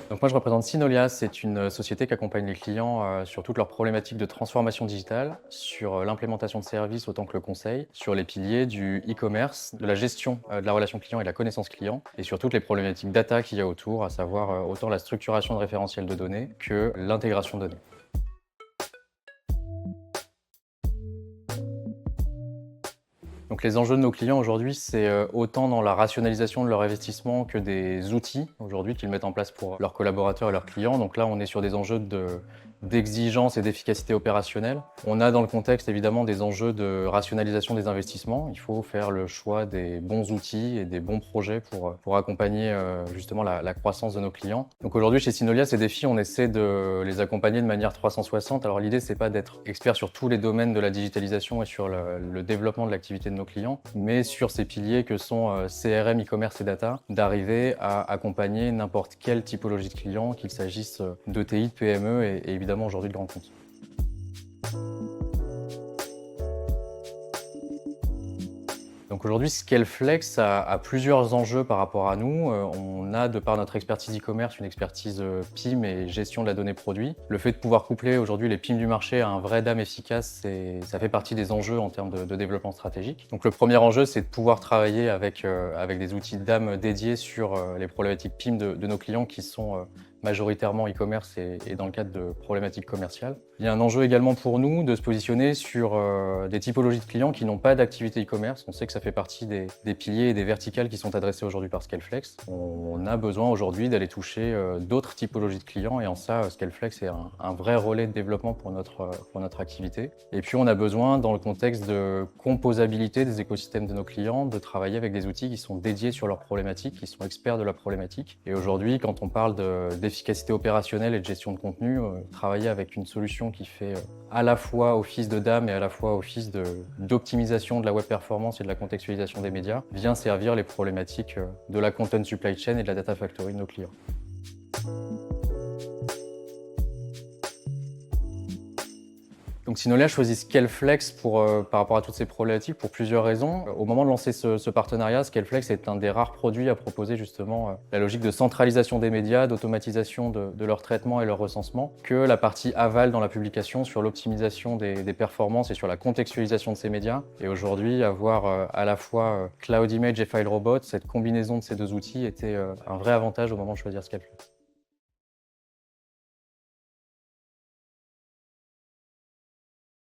Donc moi, je représente Synolia. C'est une société qui accompagne les clients sur toutes leurs problématiques de transformation digitale, sur l'implémentation de services autant que le conseil, sur les piliers du e-commerce, de la gestion de la relation client et de la connaissance client, et sur toutes les problématiques data qu'il y a autour, à savoir autant la structuration de référentiels de données que l'intégration de données. Donc les enjeux de nos clients aujourd'hui, c'est autant dans la rationalisation de leur investissement que des outils aujourd'hui qu'ils mettent en place pour leurs collaborateurs et leurs clients. Donc là, on est sur des enjeux d'exigence et d'efficacité opérationnelle. On a dans le contexte évidemment des enjeux de rationalisation des investissements. Il faut faire le choix des bons outils et des bons projets pour accompagner justement la croissance de nos clients. Donc aujourd'hui chez Synolia, ces défis, on essaie de les accompagner de manière 360. Alors l'idée, c'est pas d'être expert sur tous les domaines de la digitalisation et sur le développement de l'activité de nos clients, mais sur ces piliers que sont CRM, e-commerce et data, d'arriver à accompagner n'importe quelle typologie de client, qu'il s'agisse d'ETI, de PME et évidemment aujourd'hui de grands comptes. Donc aujourd'hui, Scaleflex a plusieurs enjeux par rapport à nous. On a, de par notre expertise e-commerce, une expertise PIM et gestion de la donnée produit. Le fait de pouvoir coupler aujourd'hui les PIM du marché à un vrai DAM efficace, ça fait partie des enjeux en termes de développement stratégique. Donc le premier enjeu, c'est de pouvoir travailler avec des outils DAM dédiés sur les problématiques PIM de nos clients qui sont majoritairement e-commerce et dans le cadre de problématiques commerciales. Il y a un enjeu également pour nous de se positionner sur des typologies de clients qui n'ont pas d'activité e-commerce. On sait que ça fait partie des piliers et des verticales qui sont adressés aujourd'hui par Scaleflex. On a besoin aujourd'hui d'aller toucher d'autres typologies de clients et en ça, Scaleflex est un vrai relais de développement pour notre activité. Et puis on a besoin, dans le contexte de composabilité des écosystèmes de nos clients, de travailler avec des outils qui sont dédiés sur leurs problématiques, qui sont experts de la problématique. Et aujourd'hui, quand on parle d'efficacité opérationnelle et de gestion de contenu, travailler avec une solution qui fait à la fois office de DAM et à la fois office d'optimisation de la web performance et de la contextualisation des médias vient servir les problématiques de la content supply chain et de la data factory de nos clients. Donc Synolia choisit Scaleflex par rapport à toutes ces problématiques pour plusieurs raisons. Au moment de lancer ce partenariat, Scaleflex est un des rares produits à proposer justement la logique de centralisation des médias, d'automatisation de leur traitement et leur recensement, que la partie aval dans la publication sur l'optimisation des performances et sur la contextualisation de ces médias. Et aujourd'hui, avoir à la fois Cloud Image et FileRobot, cette combinaison de ces deux outils était un vrai avantage au moment de choisir Scaleflex.